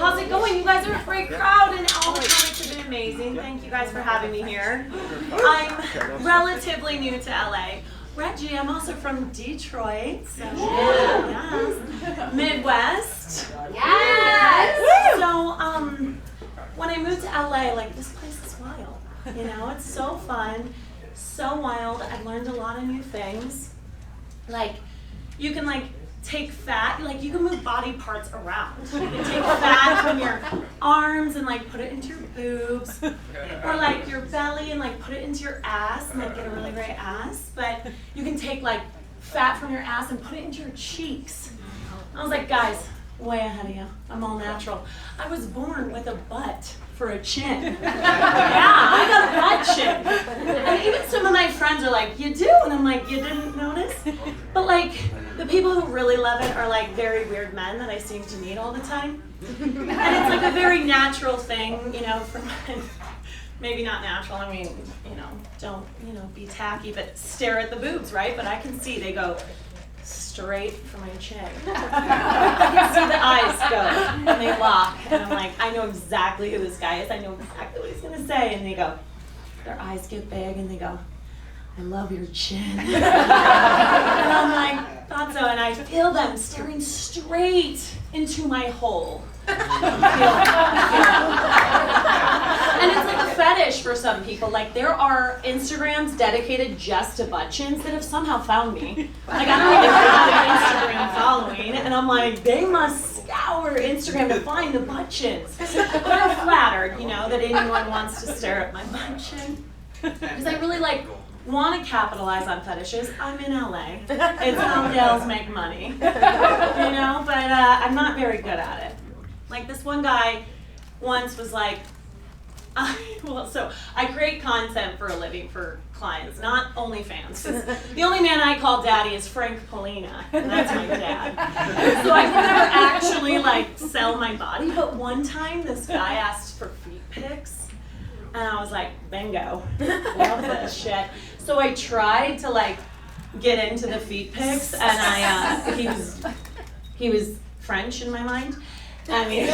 how's it going? You guys are a great crowd, and all the comics have been amazing. Thank you guys for having me here. I'm relatively new to LA. Reggie, I'm also from Detroit, so yes. Midwest. Yes! So, when I moved to LA, like, this place is wild. You know, it's so fun, so wild. I've learned a lot of new things. Like, you can, like, take fat, like, you can move body parts around. You can take fat from your arms and, like, put it into your boobs. Or, like, your belly and, like, put it into your ass and, like, get a really great ass. But you can take, like, fat from your ass and put it into your cheeks. I was like, guys, way ahead of you. I'm all natural. I was born with a butt for a chin. Yeah, I got a butt chin. And even some of my friends are like, you do? And I'm like, you didn't notice? But like, the people who really love it are like very weird men that I seem to meet all the time. And it's like a very natural thing, you know, for men. Maybe not natural, I mean, you know, don't, you know, be tacky, but stare at the boobs, right? But I can see they go straight for my chin. I can see the eyes go, and they lock, and I'm like, I know exactly who this guy is, I know exactly what he's gonna say, and they go, their eyes get big, and they go, I love your chin. And I'm like, thought so, and I feel them staring straight into my hole. And it's like a fetish for some people. Like, there are Instagrams dedicated just to butt chins that have somehow found me. Like, I don't even have an Instagram following, and I'm like, they must scour Instagram to find the butt chins. But I'm flattered, you know, that anyone wants to stare at my butt chin. Because I really, like, want to capitalize on fetishes. I'm in LA. It's how gals make money. You know, but I'm not very good at it. Like, this one guy once was like, so I create content for a living for clients, not OnlyFans. The only man I call daddy is Swan Pollina, and that's my dad. So I can never actually, like, sell my body, but one time this guy asked for feet pics, and I was like, bingo, love this shit. So I tried to, like, get into the feet pics, and he was French in my mind. I mean,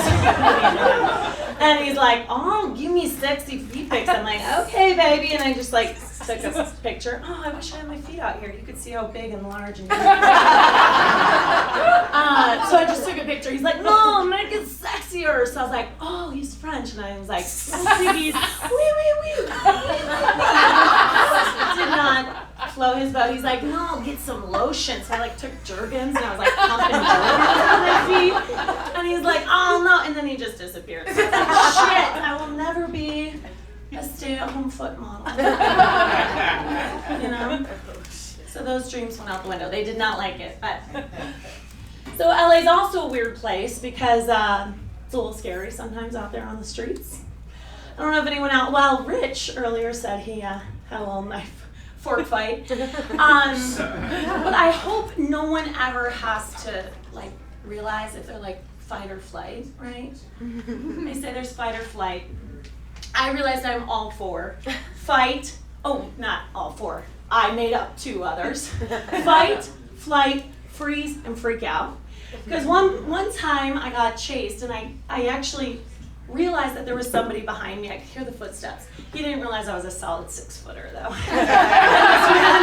and he's like, oh, give me sexy feet pics. I'm like, okay, baby. And I just like took a picture. Oh, I wish I had my feet out here. You could see how big and large and so I just took a picture. He's like, no, make it sexier. So I was like, oh, he's French. And I was like, oh, he's oui. Did not flow his boat. He's like, no, get some lotion. So I like took Jergens and I was like pumping Jergens on my feet. And he's like, oh no, and then he just disappeared. So I was like, shit, I will never be a stay-at-home foot model. You know? So those dreams went out the window. They did not like it. But so LA's also a weird place because it's a little scary sometimes out there on the streets. I don't know if anyone out, well, Rich earlier said he had a little knife fork fight. But I hope no one ever has to like realize if they're like fight or flight, right? They say there's fight or flight. I realized I'm all for fight. Oh, not all four. I made up two others. Fight, flight, freeze, and freak out. Because one time I got chased and I actually realized that there was somebody behind me. I could hear the footsteps. He didn't realize I was a solid 6-footer though. This man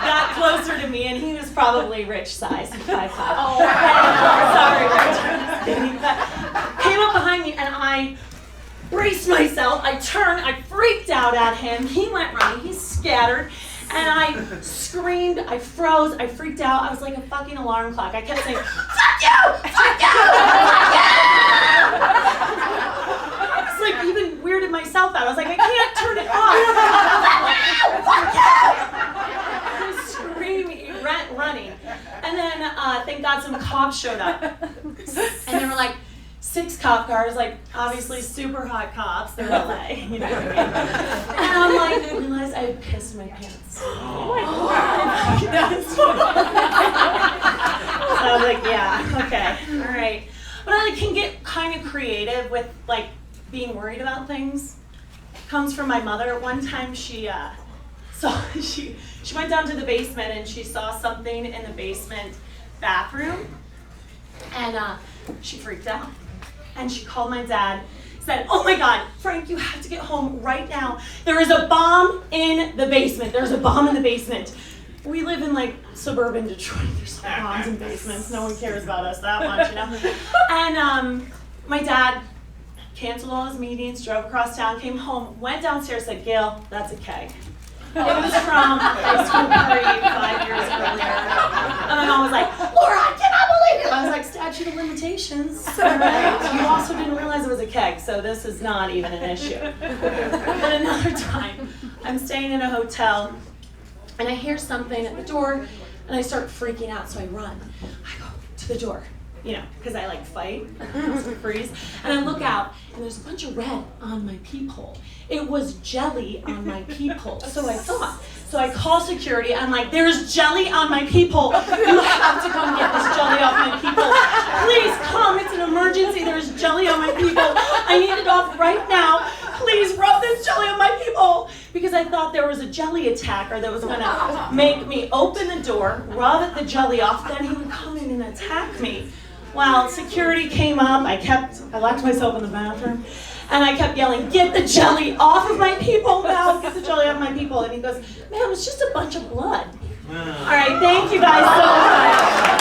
got closer to me and he was probably Rich size, 5'5". Oh, sorry, Rich. Came up behind me and I braced myself. I turned, I freaked out at him. He went running, he scattered. And I screamed, I froze, I freaked out. I was like a fucking alarm clock. I kept saying, fuck you! Fuck you! Fuck you! I was like even weirded myself out. I was like, I can't turn it off. Fuck you! Fuck you! Screaming, running. And then, thank God some cops showed up. And they were like, 6 cop cars, like obviously super hot cops. They're LA, you know what I mean? And I'm like, I realized I had pissed my pants. Oh my God. So I was like, yeah, okay, all right. But I like, can get kind of creative with like being worried about things. It comes from my mother. One time she went down to the basement and she saw something in the basement bathroom, and she freaked out. And she called my dad, said, oh my God, Frank, you have to get home right now. There is a bomb in the basement. There's a bomb in the basement. We live in like suburban Detroit. There's bombs in basements. No one cares about us that much, you know? And my dad canceled all his meetings, drove across town, came home, went downstairs, said, Gail, that's a keg. It was from high school party 5 years earlier. And my mom was like, Laura, I cannot believe it. I was like, statute of limitations. Right. You also didn't realize it was a keg, so this is not even an issue. But another time, I'm staying in a hotel, and I hear something at the door, and I start freaking out, so I run. I go to the door, you know, because I like fight, freeze, and I look out, and there's a bunch of red on my peephole. It was jelly on my peephole, so I thought. So I call security, I'm like, there's jelly on my peephole. You have to come get this jelly off my peephole. Please come, it's an emergency, there's jelly on my peephole. I need it off right now. Please rub this jelly on my peephole. Because I thought there was a jelly attacker that was gonna make me open the door, rub the jelly off, then he would come in and attack me. Well, security came up, I locked myself in the bathroom, and I kept yelling, get the jelly off of my peephole now, get the jelly off my peephole. And he goes, ma'am, it's just a bunch of blood. All right, thank you guys so much.